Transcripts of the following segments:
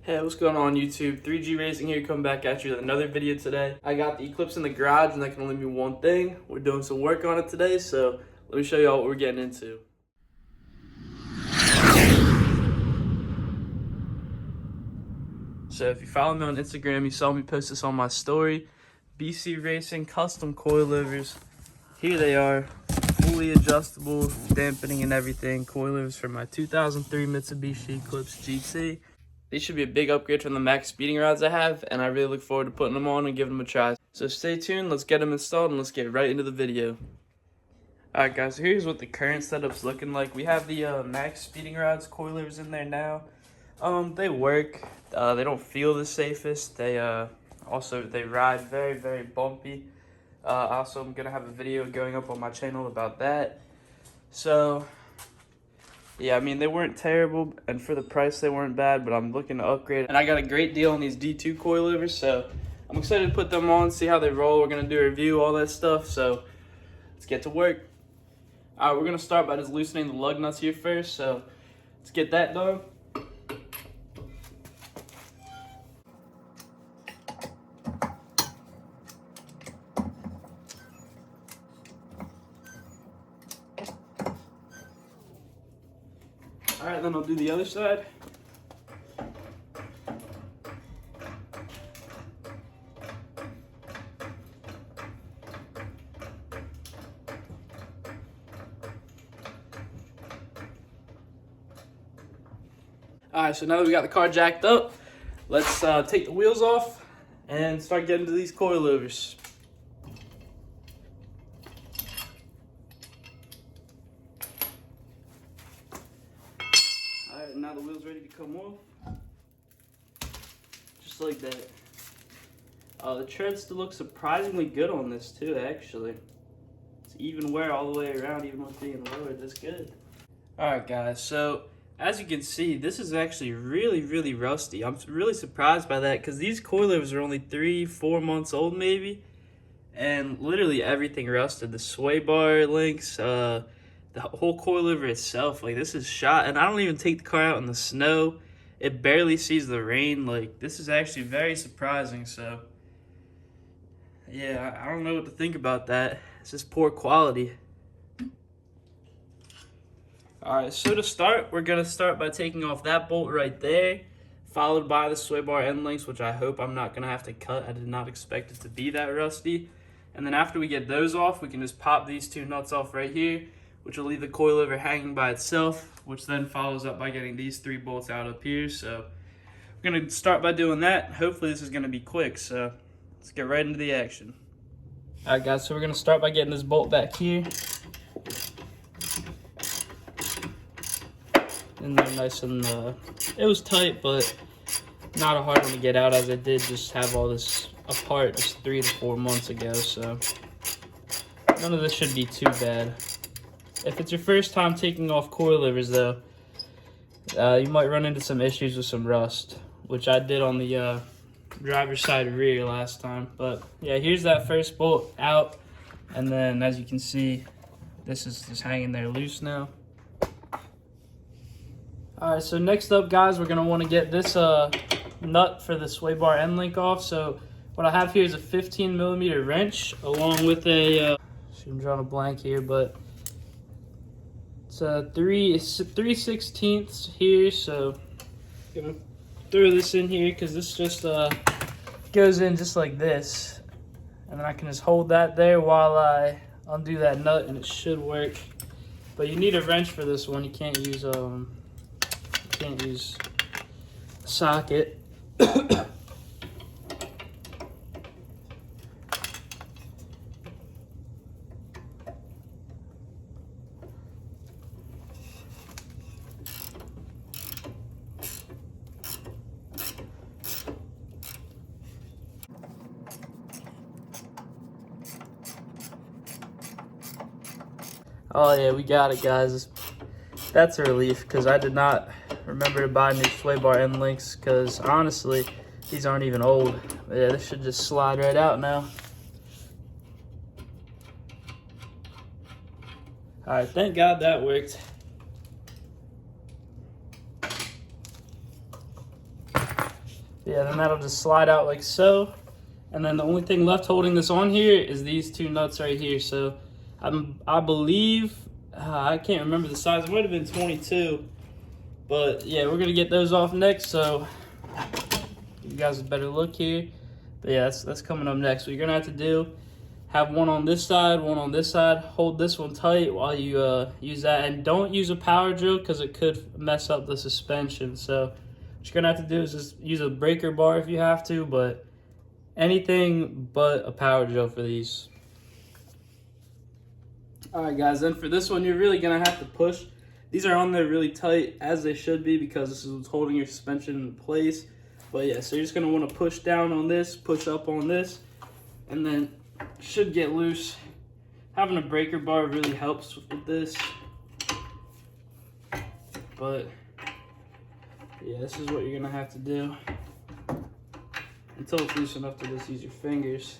Hey, what's going on YouTube? 3G Racing here, coming back at you with another video today. I got the Eclipse in the garage and that can only mean one thing. We're doing some work on it today, so let me show you all what we're getting into. So if you follow me on Instagram, you saw me post this on my story. BC Racing custom coilovers. Here they are, fully adjustable, dampening and everything. Coilovers for my 2003 Mitsubishi Eclipse GT. These should be a big upgrade from the max speeding rods I have, and I really look forward to putting them on and giving them a try. So stay tuned, let's get them installed, and let's get right into the video. Alright guys, so here's what the current setup's looking like. We have the max speeding rods coilovers in there now. They work. They don't feel the safest. They ride very, very bumpy. Also, I'm gonna have a video going up on my channel about that. So yeah, I mean, they weren't terrible, and for the price, they weren't bad, but I'm looking to upgrade. And I got a great deal on these D2 coilovers, so I'm excited to put them on, see how they roll. We're going to do a review, all that stuff, so let's get to work. All right, we're going to start by just loosening the lug nuts here first, so let's get that done. All right, then I'll do the other side. All right, so now that we got the car jacked up, let's take the wheels off and start getting to these coilovers. Alright, now the wheel's ready to come off. Just like that. The tread still looks surprisingly good on this too, actually. It's even wear all the way around, even with being lowered. That's good. Alright guys, so as you can see, this is actually really, really rusty. I'm really surprised by that because these coilovers are only 3-4 months old maybe. And literally everything rusted. The sway bar links, the whole coilover itself, like this is shot, and I don't even take the car out in the snow. It barely sees the rain. Like, this is actually very surprising. So yeah, I don't know what to think about that. It's just poor quality. Alright, so to start, we're gonna start by taking off that bolt right there, followed by the sway bar end links, which I hope I'm not gonna have to cut. I did not expect it to be that rusty. And then after we get those off, we can just pop these two nuts off right here, which will leave the coilover hanging by itself, which then follows up by getting these 3 bolts out up here. So we're going to start by doing that. Hopefully this is going to be quick, so let's get right into the action. Alright guys, so we're going to start by getting this bolt back here. And they're nice and, it was tight, but not a hard one to get out, as I did just have all this apart just 3 to 4 months ago, so none of this should be too bad. If it's your first time taking off coilovers though, you might run into some issues with some rust, which I did on the driver's side rear last time. But yeah, here's that first bolt out, and then as you can see, this is just hanging there loose now. Alright, so next up guys, we're going to want to get this nut for the sway bar end link off. So what I have here is a 15mm wrench along with a, I'm drawing a blank here, but it's 3/16 here, so I'm gonna throw this in here because this just goes in just like this, and then I can just hold that there while I undo that nut, and it should work. But you need a wrench for this one. You can't use a socket. Oh yeah, we got it guys. That's a relief because I did not remember to buy new sway bar end links because honestly, these aren't even old. But yeah, this should just slide right out now. Alright, thank God that worked. Yeah, then that'll just slide out like so. And then the only thing left holding this on here is these two nuts right here. So I believe, I can't remember the size. It might have been 22. But yeah, we're gonna get those off next. So give you guys a better look here. But yeah, that's coming up next. What you're gonna have to do, have one on this side, one on this side. Hold this one tight while you use that. And don't use a power drill because it could mess up the suspension. So what you're gonna have to do is just use a breaker bar if you have to, but anything but a power drill for these. All right, guys, then for this one, you're really gonna have to push. These are on there really tight, as they should be, because this is what's holding your suspension in place. But yeah, so you're just gonna wanna push down on this, push up on this, and then it should get loose. Having a breaker bar really helps with this. But yeah, this is what you're gonna have to do until it's loose enough to just use your fingers.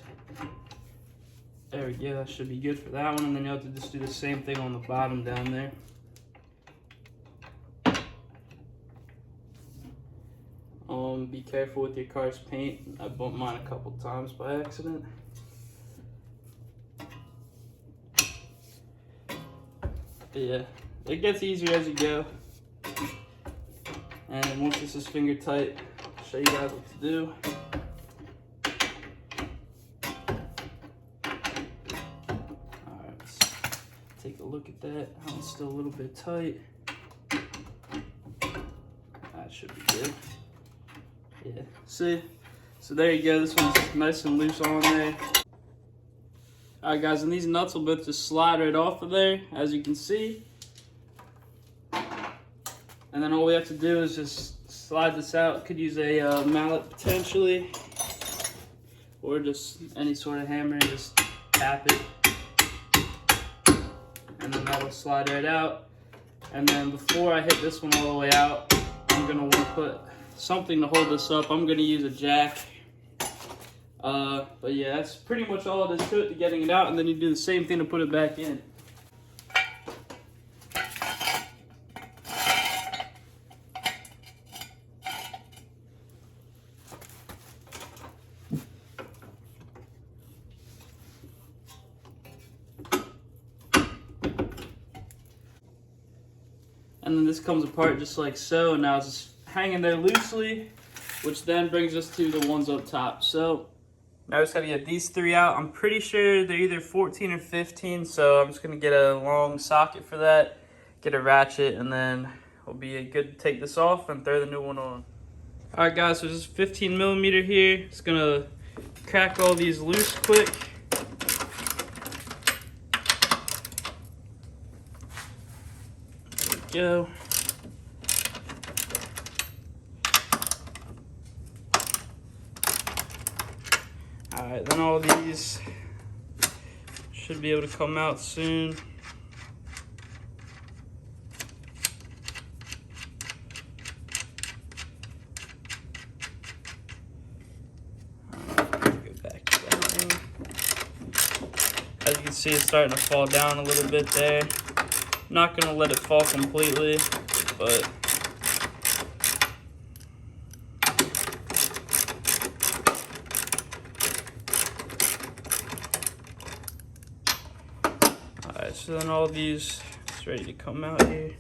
There we go, that should be good for that one. And then you have to just do the same thing on the bottom down there. Be careful with your car's paint. I bumped mine a couple times by accident. But yeah, it gets easier as you go. And once this is finger tight, I'll show you guys what to do. Alright, let's take a look at that. That one's still a little bit tight. That should be good. Yeah, see? So there you go, this one's nice and loose on there. Alright guys, and these nuts will both just slide right off of there, as you can see. And then all we have to do is just slide this out. Could use a mallet potentially, or just any sort of hammer and just tap it. And then that'll slide right out. And then before I hit this one all the way out, I'm gonna want to put something to hold this up. I'm gonna use a jack. But yeah, that's pretty much all it is to it, to getting it out, and then you do the same thing to put it back in. And then this comes apart just like so, and now it's just hanging there loosely, which then brings us to the ones up top. So now I just gotta get these three out. I'm pretty sure they're either 14 or 15, so I'm just gonna get a long socket for that, get a ratchet, and then it'll be good to take this off and throw the new one on. All right guys, so this is 15 millimeter here. Just gonna crack all these loose quick. There we go. Alright, then all these should be able to come out soon. Go back down. As you can see, it's starting to fall down a little bit there. I'm not going to let it fall completely, but so then all these is ready to come out here.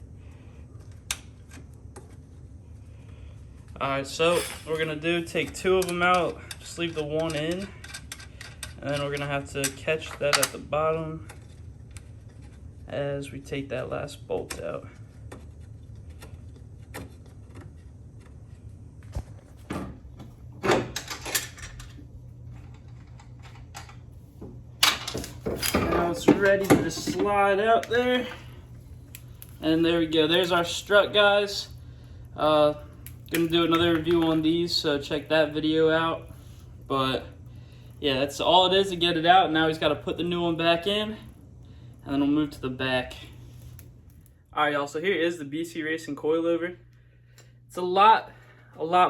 Alright, so what we're gonna do, take two of them out, just leave the one in, and then we're gonna have to catch that at the bottom as we take that last bolt out. Now it's ready to just slide out there. And there we go. There's our strut, guys. Gonna do another review on these, so check that video out. But yeah, that's all it is to get it out. Now he's got to put the new one back in, and then we'll move to the back. All right, y'all. So here is the BC Racing coilover. It's a lot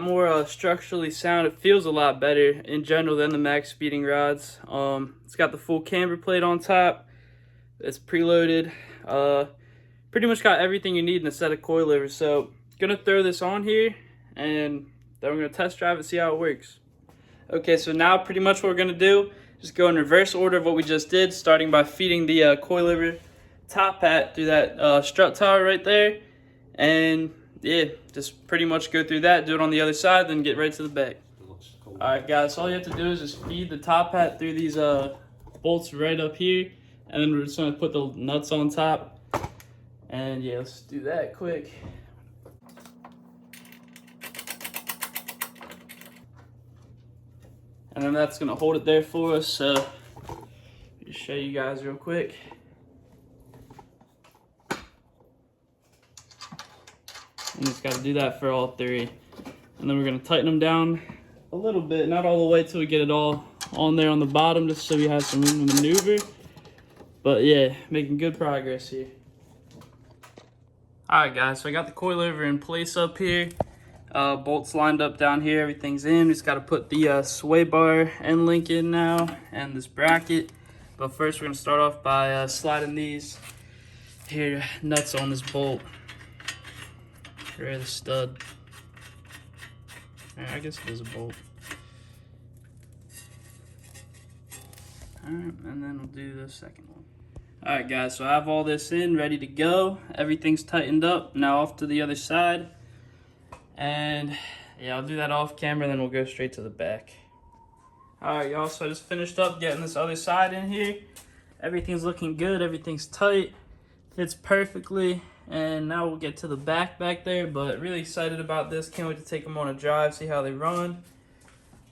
more structurally sound. It feels a lot better in general than the max speeding rods. It's got the full camber plate on top. It's preloaded. Pretty much got everything you need in a set of coilovers. So gonna throw this on here and Then we're gonna test drive it, see how it works. Okay, so now pretty much what we're gonna do, just go in reverse order of what we just did, starting by feeding the coilover top hat through that strut tower right there. And yeah, just pretty much go through that, do it on the other side, then get right to the back. Alright guys, so all you have to do is just feed the top hat through these bolts right up here, and then we're just gonna put the nuts on top. And yeah, let's do that quick. And then that's gonna hold it there for us, so just show you guys real quick. And just gotta do that for all three. And then we're gonna tighten them down a little bit, not all the way till we get it all on there on the bottom, just so we have some room to maneuver. But yeah, making good progress here. Alright guys, so I got the coilover in place up here. Bolts lined up down here, everything's in. Just gotta put the sway bar end link in now, and this bracket. But first we're gonna start off by sliding these here nuts on this bolt. Right, the stud. I guess it is a bolt. Alright, and then we'll do the second one. Alright guys, so I have all this in, ready to go. Everything's tightened up. Now off to the other side. And yeah, I'll do that off camera, then we'll go straight to the back. Alright y'all, so I just finished up getting this other side in here. Everything's looking good, everything's tight, fits perfectly. And now we'll get to the back there, but really excited about this. Can't wait to take them on a drive, see how they run.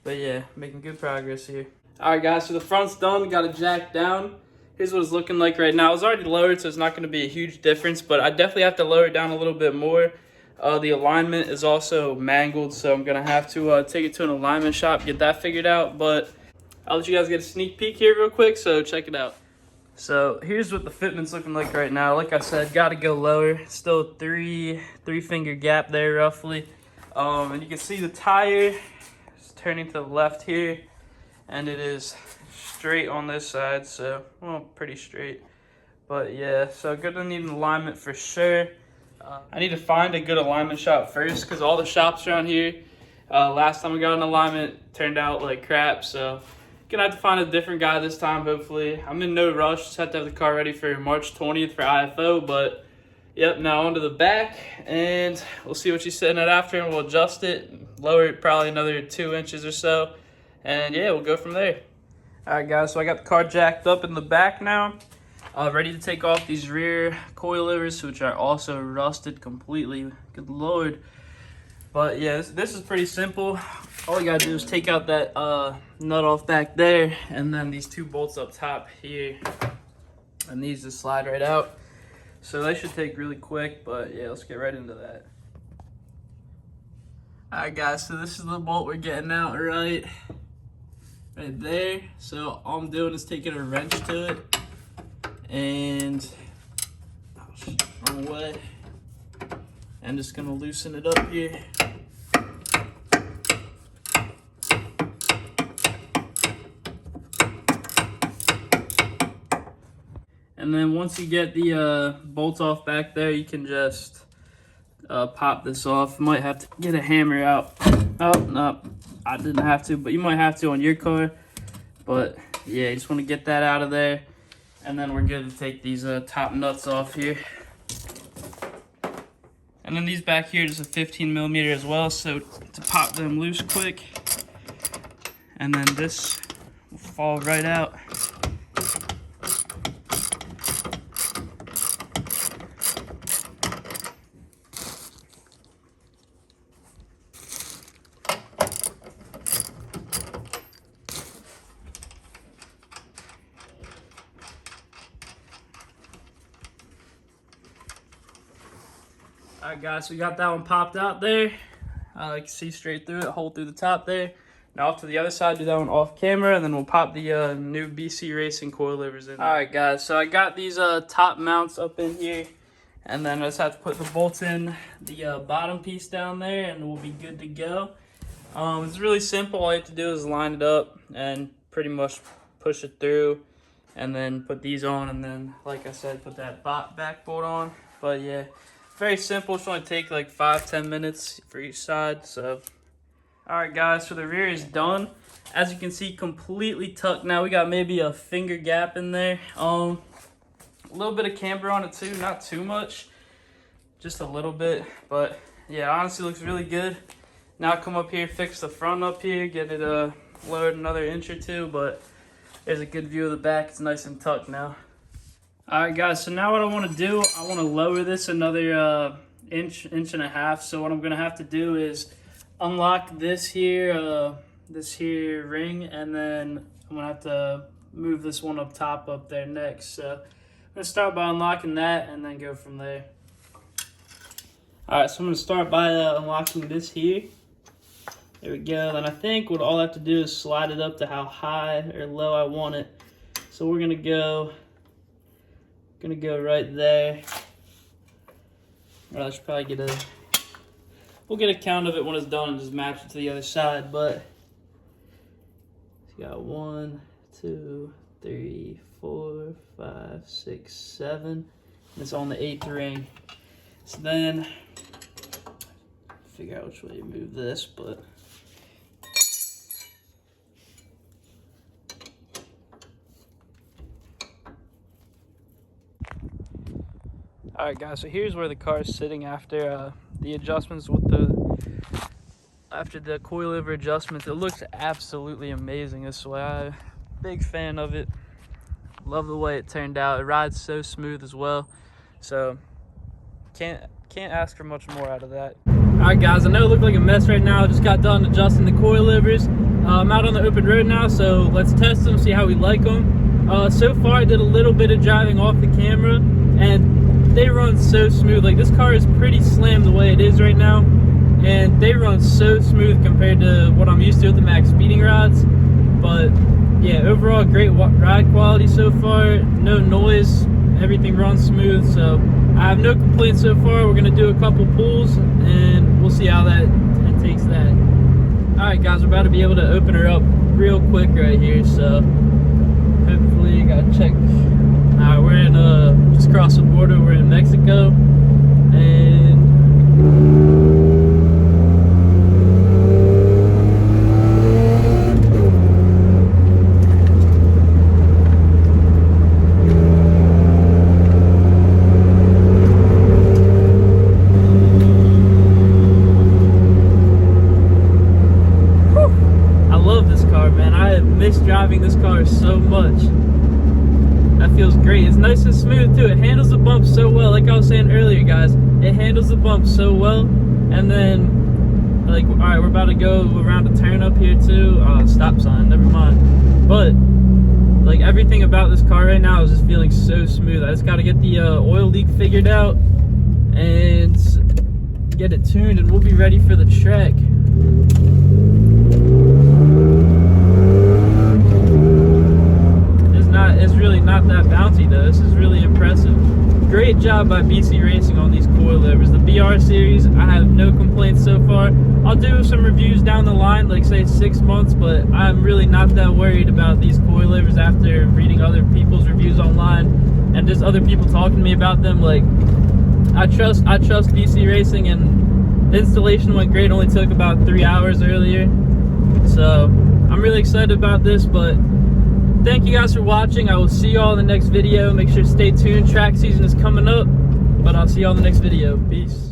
But yeah, making good progress here. Alright guys, so the front's done, got it jacked down. Here's what it's looking like right now. It's already lowered, so it's not gonna be a huge difference, but I definitely have to lower it down a little bit more. The alignment is also mangled, so I'm gonna have to take it to an alignment shop, get that figured out. But I'll let you guys get a sneak peek here real quick, so check it out. So here's what the fitment's looking like right now. Like I said, gotta go lower. Still three finger gap there roughly. And you can see the tire is turning to the left here, and it is straight on this side, so well, pretty straight. But yeah, so gonna need an alignment for sure. I need to find a good alignment shop first, because all the shops around here, last time I got an alignment turned out like crap, so gonna have to find a different guy this time, hopefully. I'm in no rush, just have to have the car ready for March 20th for IFO, but yep, now onto the back, and we'll see what she's sitting at after, and we'll adjust it, lower it probably another 2 inches or so, and yeah, we'll go from there. Alright guys, so I got the car jacked up in the back now, ready to take off these rear coilovers, which are also rusted completely, good lord. But yeah, this is pretty simple. All you gotta do is take out that nut off back there, and then these two bolts up top here, and these just slide right out. So they should take really quick, but yeah, let's get right into that. Alright guys, so this is the bolt we're getting out right there. So all I'm doing is taking a wrench to it, and wrong way. I'm just gonna loosen it up here. And then once you get the bolts off back there, you can just pop this off. You might have to get a hammer out. Oh, no, I didn't have to, but you might have to on your car. But yeah, you just want to get that out of there. And then we're good to take these top nuts off here. And then these back here, just a 15mm as well, so to pop them loose quick. And then this will fall right out. Alright guys, so we got that one popped out there. You can see straight through it, hole through the top there. Now off to the other side, do that one off camera, and then we'll pop the new BC Racing coilovers in. Alright guys, so I got these top mounts up in here, and then I just have to put the bolts in the bottom piece down there, and we'll be good to go. It's really simple. All you have to do is line it up and pretty much push it through, and then put these on, and then, like I said, put that back bolt on. But yeah, very simple. It should only take like 5-10 minutes for each side, so Alright guys, so the rear is done. As you can see, completely tucked now. We got maybe a finger gap in there. A little bit of camber on it too, not too much. Just a little bit, but yeah, honestly looks really good. Now come up here, fix the front up here, get it lowered another inch or two, but there's a good view of the back. It's nice and tucked now. Alright guys, so now what I want to do, I want to lower this another inch and a half. So what I'm going to have to do is unlock this here ring, and then I'm going to have to move this one up top up there next. So I'm going to start by unlocking that and then go from there. Alright, so I'm going to start by unlocking this here. There we go. Then I think what all I have to do is slide it up to how high or low I want it. So we're going to go right there. Or I should probably we'll get a count of it when it's done and just match it to the other side. But we got 1, 2, 3, 4, 5, 6, 7. And it's on the 8th ring. So then figure out which way to move this, but alright guys, so here's where the car is sitting after the adjustments after the coilover adjustments. It looks absolutely amazing this way. I'm a big fan of it. Love the way it turned out. It rides so smooth as well. So can't ask for much more out of that. Alright guys, I know it looked like a mess right now. I just got done adjusting the coilovers. I'm out on the open road now, so let's test them, see how we like them. So far I did a little bit of driving off the camera, and they run so smooth. Like, this car is pretty slim the way it is right now, and they run so smooth compared to what I'm used to with the max speeding rods. But yeah, overall great ride quality so far, no noise, everything runs smooth, so I have no complaints so far. We're gonna do a couple pulls and we'll see how that takes that. Alright guys, we're about to be able to open her up real quick right here, so hopefully you gotta check. Alright, we're in just across the border, we're in Mexico, and driving this car so much. That feels great. It's nice and smooth too. It handles the bumps so well. Like I was saying earlier, guys, it handles the bumps so well. And then, like, all right, we're about to go around a turn up here too. Stop sign, never mind. But like, everything about this car right now is just feeling so smooth. I just got to get the oil leak figured out and get it tuned, and we'll be ready for the trek. It's really not that bouncy though. This is really impressive. Great job by BC Racing on these coilovers. The BR series, I have no complaints so far. I'll do some reviews down the line, like say 6 months, but I'm really not that worried about these coilovers after reading other people's reviews online and just other people talking to me about them. Like, I trust BC Racing, and the installation went great. It only took about 3 hours earlier. So I'm really excited about this, but thank you guys for watching. I will see you all in the next video. Make sure to stay tuned. Track season is coming up, but I'll see you all in the next video. Peace.